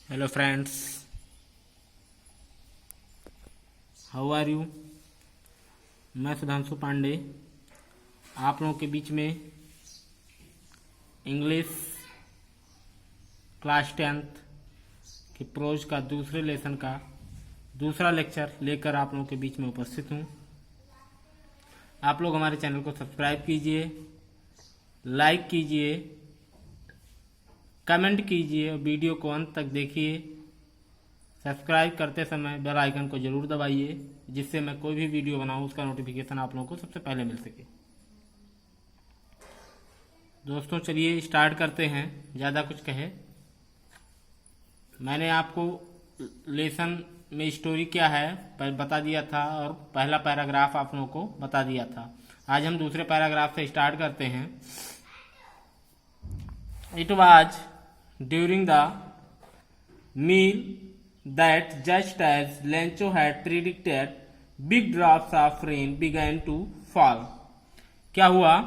Hello friends, how are you. मैं सुधांशु पांडे आप लोगों के बीच में इंग्लिश क्लास 10th की प्रोज का दूसरे लेसन का दूसरा लेक्चर लेकर आप लोगों के बीच में उपस्थित हूँ। आप लोग हमारे चैनल को सब्सक्राइब कीजिए, लाइक कीजिए, कमेंट कीजिए, वीडियो को अंत तक देखिए। सब्सक्राइब करते समय बेल आइकन को जरूर दबाइए, जिससे मैं कोई भी वीडियो बनाऊं उसका नोटिफिकेशन आप लोगों को सबसे पहले मिल सके। दोस्तों चलिए स्टार्ट करते हैं, ज़्यादा कुछ कहे। मैंने आपको लेसन में स्टोरी क्या है बता दिया था और पहला पैराग्राफ आप लोगों को बता दिया था। आज हम दूसरे पैराग्राफ से स्टार्ट करते हैं। It was during the meal that just as Lencho had predicted, big drops of rain began to fall. क्या हुआ?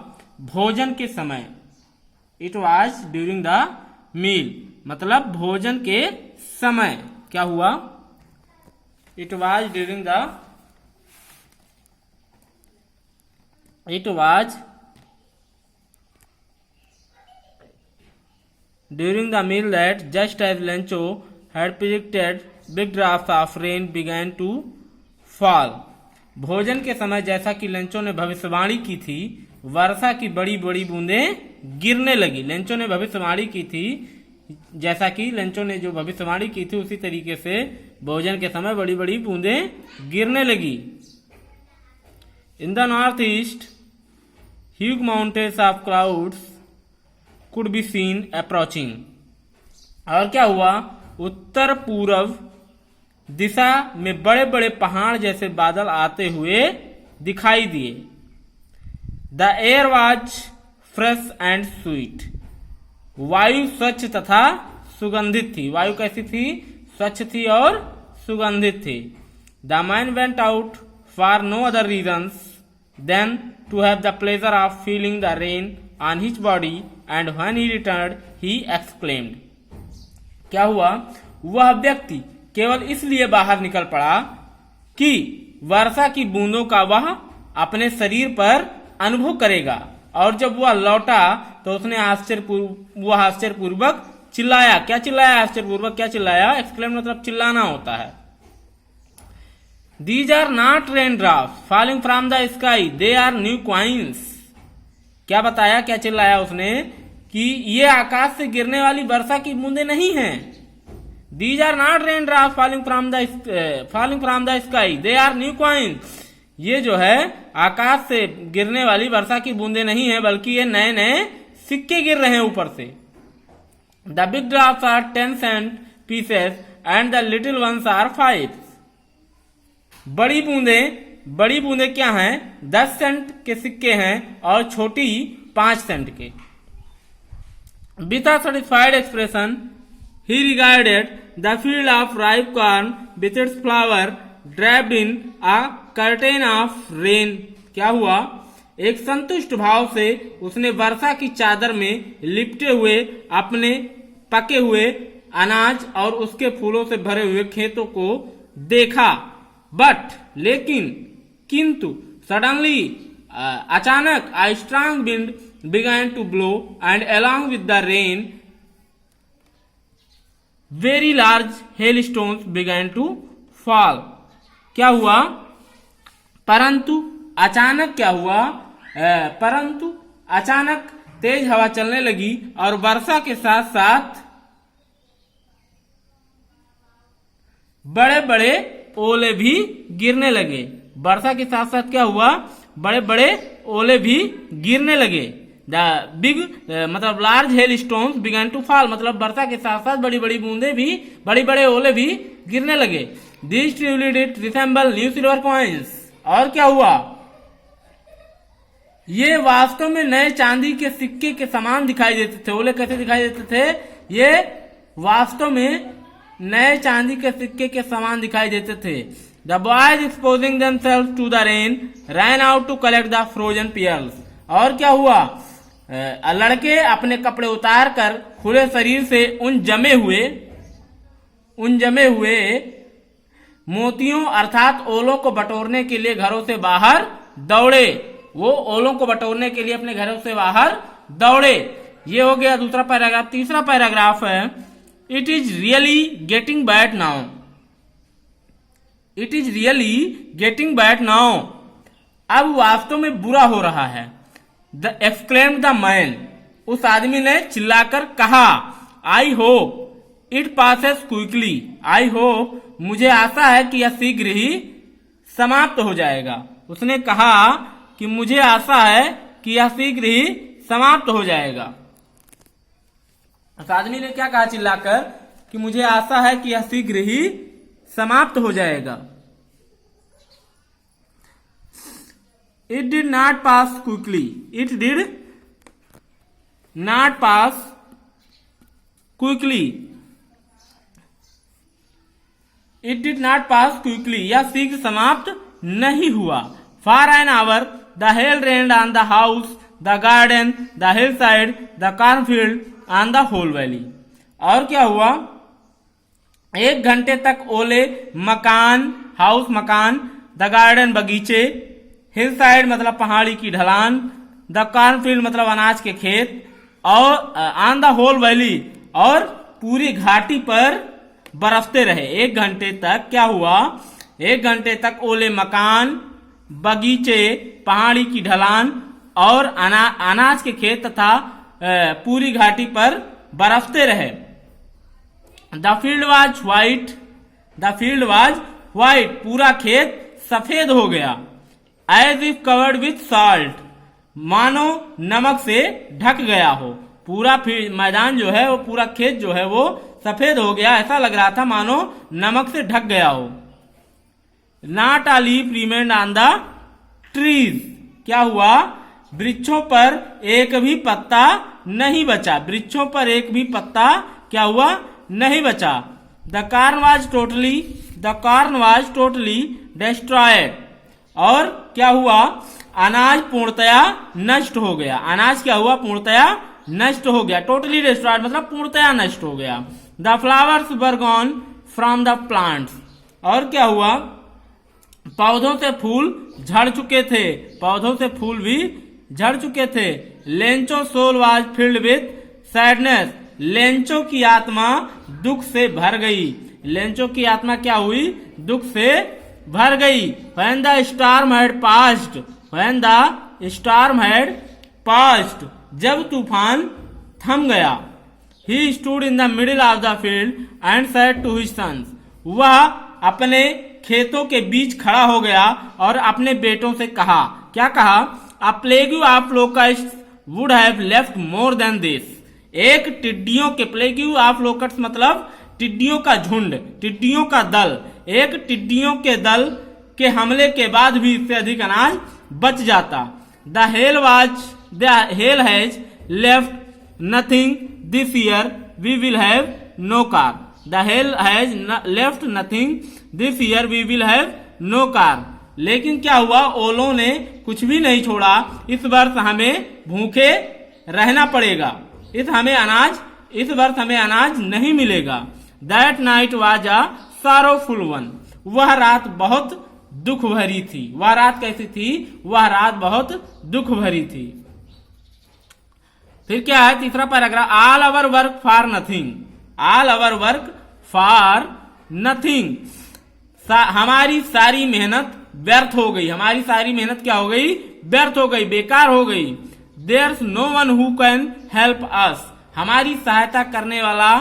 भोजन के समय। It was during the meal मतलब भोजन के समय क्या हुआ? It was during the meal that just as Lencho had predicted, big drops of rain began to fall. भोजन के समय जैसा कि लेंचो ने भविष्यवाणी की थी, वर्षा की बड़ी बड़ी बूंदें गिरने लगी। लेंचो ने भविष्यवाणी की थी, जैसा कि लेंचो ने जो भविष्यवाणी की थी उसी तरीके से भोजन के समय बड़ी बड़ी बूंदें गिरने लगी। In the north east huge mountains of clouds could be seen approaching. और क्या हुआ? उत्तर पूर्व दिशा में बड़े बड़े पहाड़ जैसे बादल आते हुए दिखाई दिए। The air was fresh and sweet. वायु स्वच्छ तथा सुगंधित थी। वायु कैसी थी? स्वच्छ थी और सुगंधित थी। The man went out for no other reasons than to have the pleasure of feeling the rain on his body, and when he returned he exclaimed। क्या हुआ? वह व्यक्ति केवल इसलिए बाहर निकल पड़ा कि वर्षा की बूंदों का वह अपने शरीर पर अनुभव करेगा, और जब वह लौटा तो उसने आश्चर्यपूर्वक चिल्लाया। क्या चिल्लाया? आश्चर्यपूर्वक क्या चिल्लाया? एक्सक्लेम मतलब चिल्लाना होता है। These are not raindrops falling from the sky, they are new coins। क्या बताया? क्या चिल्लाया उसने? कि ये आकाश से गिरने वाली वर्षा की बूंदें नहीं हैं। These are not raindrops falling from the sky, they are new coins। ये जो है आकाश से गिरने वाली वर्षा की बूंदें नहीं है, बल्कि ये नए नए सिक्के गिर रहे हैं ऊपर से। The big drops are 10 cent pieces and the little ones are 5। बड़ी बूंदें क्या हैं? 10 सेंट के सिक्के हैं और छोटी 5 सेंट के। With a satisfied expression, he regarded the field of ripe corn with its flower draped in a curtain of rain। क्या हुआ? एक संतुष्ट भाव से उसने वर्षा की चादर में लिपटे हुए अपने पके हुए अनाज और उसके फूलों से भरे हुए खेतों को देखा। बट लेकिन किंतु सडनली अचानक a strong wind began to blow and along with the rain very large hailstones began to fall। क्या हुआ? परंतु अचानक क्या हुआ? परंतु अचानक तेज हवा चलने लगी और वर्षा के साथ साथ बड़े बड़े ओले भी गिरने लगे। वर्षा के साथ साथ क्या हुआ? बड़े बड़े ओले भी गिरने लगे। द बिग मतलब large hail stones began to fall मतलब वर्षा के साथ साथ बड़ी बड़ी बूंदे भी, बड़ी बड़े ओले भी गिरने लगे। This truly did resemble new silver coins. और क्या हुआ? ये वास्तव में नए चांदी के सिक्के के समान दिखाई देते थे। ओले कैसे दिखाई देते थे? ये वास्तव में नए चांदी के सिक्के के समान दिखाई देते थे। The boys exposing themselves to the rain ran out to collect the frozen pearls। और क्या हुआ? लड़के अपने कपड़े उतार कर खुले शरीर से उन जमे हुए उन जमे हुए मोतियों अर्थात ओलों को बटोरने के लिए घरों से बाहर दौड़े। वो ओलों को बटोरने के लिए अपने घरों से बाहर दौड़े। ये हो गया दूसरा पैराग्राफ। तीसरा पैराग्राफ है it is really getting bad now. It is really getting bad now. अब वास्तव में बुरा हो रहा है। The exclaimed the man. उस आदमी ने चिल्लाकर कहा I hope it passes quickly. I hope मुझे आशा है कि यह शीघ्र ही समाप्त हो जाएगा। उसने कहा कि मुझे आशा है कि यह शीघ्र ही समाप्त हो जाएगा। उस आदमी ने क्या कहा चिल्लाकर कि मुझे आशा है कि यह शीघ्र ही समाप्त हो जाएगा। It did not pass quickly. It did not pass quickly. It did not pass quickly. यह शीघ्र समाप्त नहीं हुआ। For an hour the hail rained on the house, the garden, the hill side, the cornfield, on the whole valley. और क्या हुआ? 1 घंटे तक ओले मकान, हाउस मकान, द गार्डन बगीचे, हिल साइड मतलब पहाड़ी की ढलान, द कॉर्नफील्ड मतलब अनाज के खेत, और ऑन द होल वैली और पूरी घाटी पर बरसते रहे। 1 घंटे तक क्या हुआ? 1 घंटे तक ओले मकान, बगीचे, पहाड़ी की ढलान और अनाज के खेत तथा पूरी घाटी पर बरसते रहे। The field was white. The field was white. पूरा खेत सफेद हो गया। As if covered with salt. मानो नमक से ढक गया हो। पूरा मैदान जो है वो, पूरा खेत जो है वो सफेद हो गया। ऐसा लग रहा था मानो नमक से ढक गया हो। Not a leaf remained on the trees. क्या हुआ? वृक्षों पर एक भी पत्ता नहीं बचा। वृक्षों पर एक भी पत्ता क्या हुआ? नहीं बचा। The corn was totally destroyed. और क्या हुआ? अनाज पूर्णतया नष्ट हो गया। अनाज क्या हुआ? पूर्णतया नष्ट हो गया। टोटली डिस्ट्रॉयड मतलब पूर्णतया नष्ट हो गया। The flowers were gone from the plants. और क्या हुआ? पौधों से फूल झड़ चुके थे। पौधों से फूल भी झड़ चुके थे। Lencho soul was filled with sadness. Lencho की आत्मा दुख से भर गई। लेंचो की आत्मा क्या हुई? दुख से भर गई। When the storm had passed, when the storm had passed, जब तूफान थम गया। He stood in the middle of the field and said to his sons, वह अपने खेतों के बीच खड़ा हो गया और अपने बेटों से कहा। क्या कहा? A plague of locusts would have left more than this. एक टिड्डियों के, प्लेग ऑफ लोकट्स मतलब टिड्डियों का झुंड, टिड्डियों का दल। एक टिड्डियों के दल के हमले के बाद भी इससे अधिक अनाज बच जाता। The hail has left nothing this year, we will have no corn. The hail has left nothing this year, we will have no corn. लेकिन क्या हुआ? ओलों ने कुछ भी नहीं छोड़ा। इस वर्ष हमें भूखे रहना पड़ेगा। इस वर्ष हमें अनाज नहीं मिलेगा। That night was a sorrowful one. वह रात बहुत दुख भरी थी। वह रात कैसी थी? वह रात बहुत दुख भरी थी। फिर क्या है? तीसरा paragraph. All our work for nothing. All our work for nothing. हमारी सारी मेहनत व्यर्थ हो गई। हमारी सारी मेहनत क्या हो गई? व्यर्थ हो गई, बेकार हो गई। There's no one who can help us. हमारी सहायता करने वाला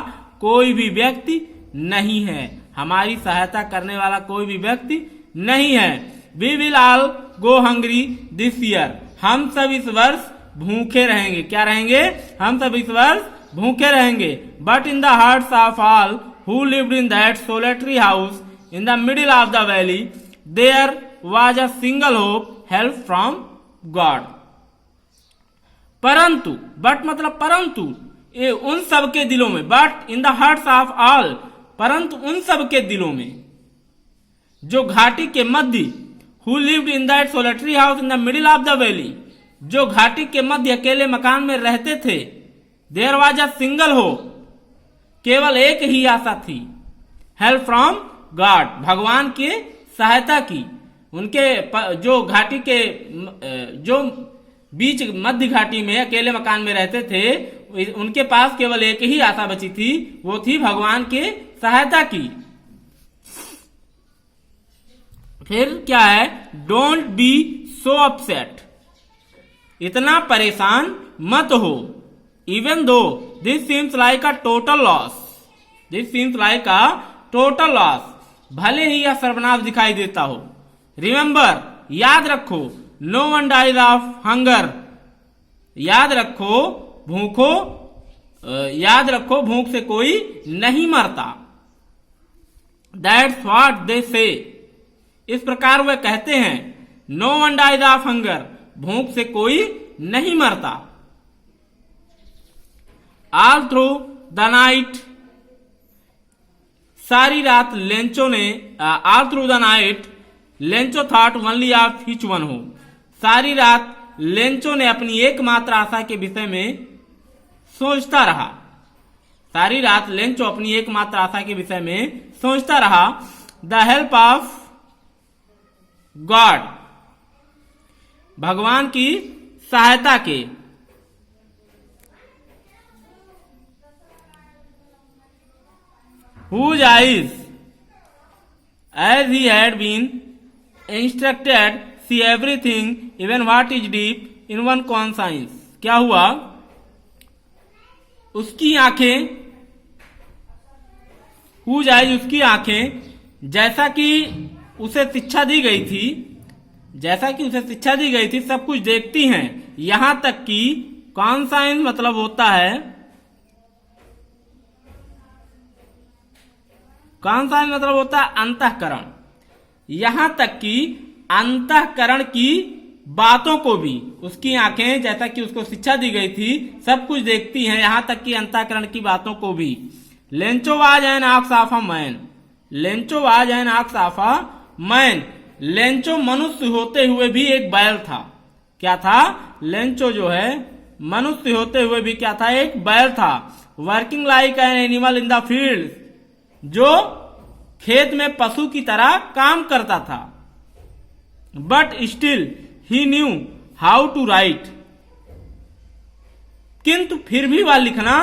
कोई भी व्यक्ति नहीं है। हमारी सहायता करने वाला कोई भी व्यक्ति नहीं है। We will all go hungry this year. हम सब इस वर्ष भूखे रहेंगे। क्या रहेंगे? हम सब इस वर्ष भूखे रहेंगे। But in the hearts of all who lived in that solitary house in the middle of the valley there was a single hope, help from God. परंतु, बट मतलब परंतु, ये उन सब के दिलों में, but in the hearts of all, परंतु उन सब के दिलों में जो घाटी के मध्य, who lived in that solitary house in the middle of the valley, जो घाटी के मध्य अकेले मकान में रहते थे, there was a single hope, केवल एक ही आशा थी, हेल्प फ्रॉम गॉड, भगवान के सहायता की। उनके जो घाटी के जो बीच मध्य घाटी में अकेले मकान में रहते थे, उनके पास केवल एक ही आशा बची थी, वो थी भगवान के सहायता की। फिर क्या है, डोंट बी सो अपसेट, इतना परेशान मत हो। Even though this seems like a total loss, this seems like a total loss, भले ही यह सर्वनाश दिखाई देता हो। रिमेंबर, याद रखो, no one dies of hunger, याद रखो भूख से कोई नहीं मरता। दैट्स व्हाट दे से, इस प्रकार वे कहते हैं। No one dies of hunger, भूख से कोई नहीं मरता। ऑल थ्रू द नाइट, सारी रात लेंचो ने, all through the night Lencho thought only of hitch one हो, सारी रात लेंचो ने अपनी एकमात्र आशा के विषय में सोचता रहा। सारी रात लेंचो अपनी एकमात्र आशा के विषय में सोचता रहा। द हेल्प ऑफ गॉड, भगवान की सहायता के। Whose eyes, as he had been instructed, see everything, even what is deep in one conscience. क्या हुआ, उसकी आंखें, whose eyes, उसकी आंखें, जैसा कि उसे शिक्षा दी गई थी, जैसा कि उसे शिक्षा दी गई थी, सब कुछ देखती हैं, यहां तक कि कॉन्साइंस मतलब होता है, कॉन्साइंस मतलब होता है अंतःकरण, यहां तक कि अंतःकरण की बातों को भी उसकी आंखें, जैसा कि उसको शिक्षा दी गई थी, सब कुछ देखती हैं, यहां तक कि अंतःकरण की बातों को भी। Lencho was an ox of a man, Lencho was an ox of a man, Lencho मनुष्य होते हुए भी एक बैल था। क्या था, लेंचो जो है मनुष्य होते हुए भी क्या था, एक बैल था। Working like an animal in the field, जो खेत में पशु की तरह काम करता था। But still he knew how to write, किंतु फिर भी वह लिखना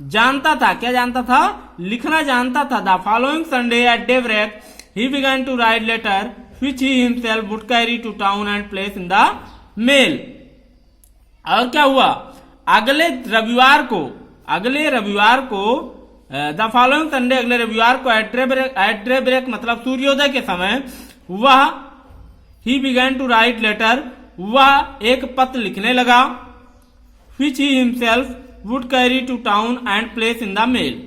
जानता था। क्या जानता था, लिखना जानता था। The following Sunday at daybreak he began to write letter which he himself would carry to town and place in the mail। और क्या हुआ, अगले रविवार को द फॉलोइंग संडे, अगले रविवार को एट डेब्रेक मतलब सूर्योदय के समय, वह he began to write letter, वह एक पत्र लिखने लगा। which he himself would carry to town and place in the mail,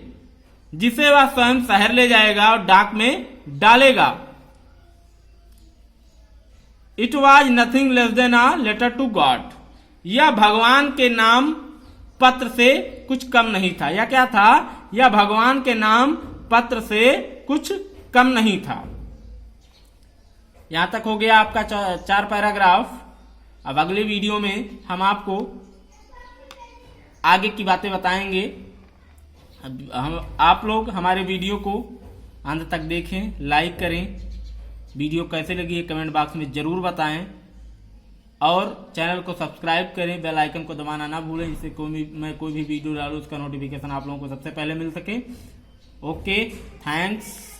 जिसे वह स्वयं शहर ले जाएगा और डाक में डालेगा। It was nothing less than a letter to God, यह भगवान के नाम पत्र से कुछ कम नहीं था। यह क्या था, यह भगवान के नाम पत्र से कुछ कम नहीं था। यहां तक हो गया आपका 4 पैराग्राफ। अब अगले वीडियो में हम आपको आगे की बातें बताएंगे। आप लोग हमारे वीडियो को अंत तक देखें, लाइक करें, वीडियो कैसे लगी है कमेंट बॉक्स में जरूर बताएं, और चैनल को सब्सक्राइब करें, बेल आइकन को दबाना ना भूलें, जिससे मैं कोई भी वीडियो डालूं उसका नोटिफिकेशन आप लोगों को सबसे पहले मिल सके। Okay, thanks.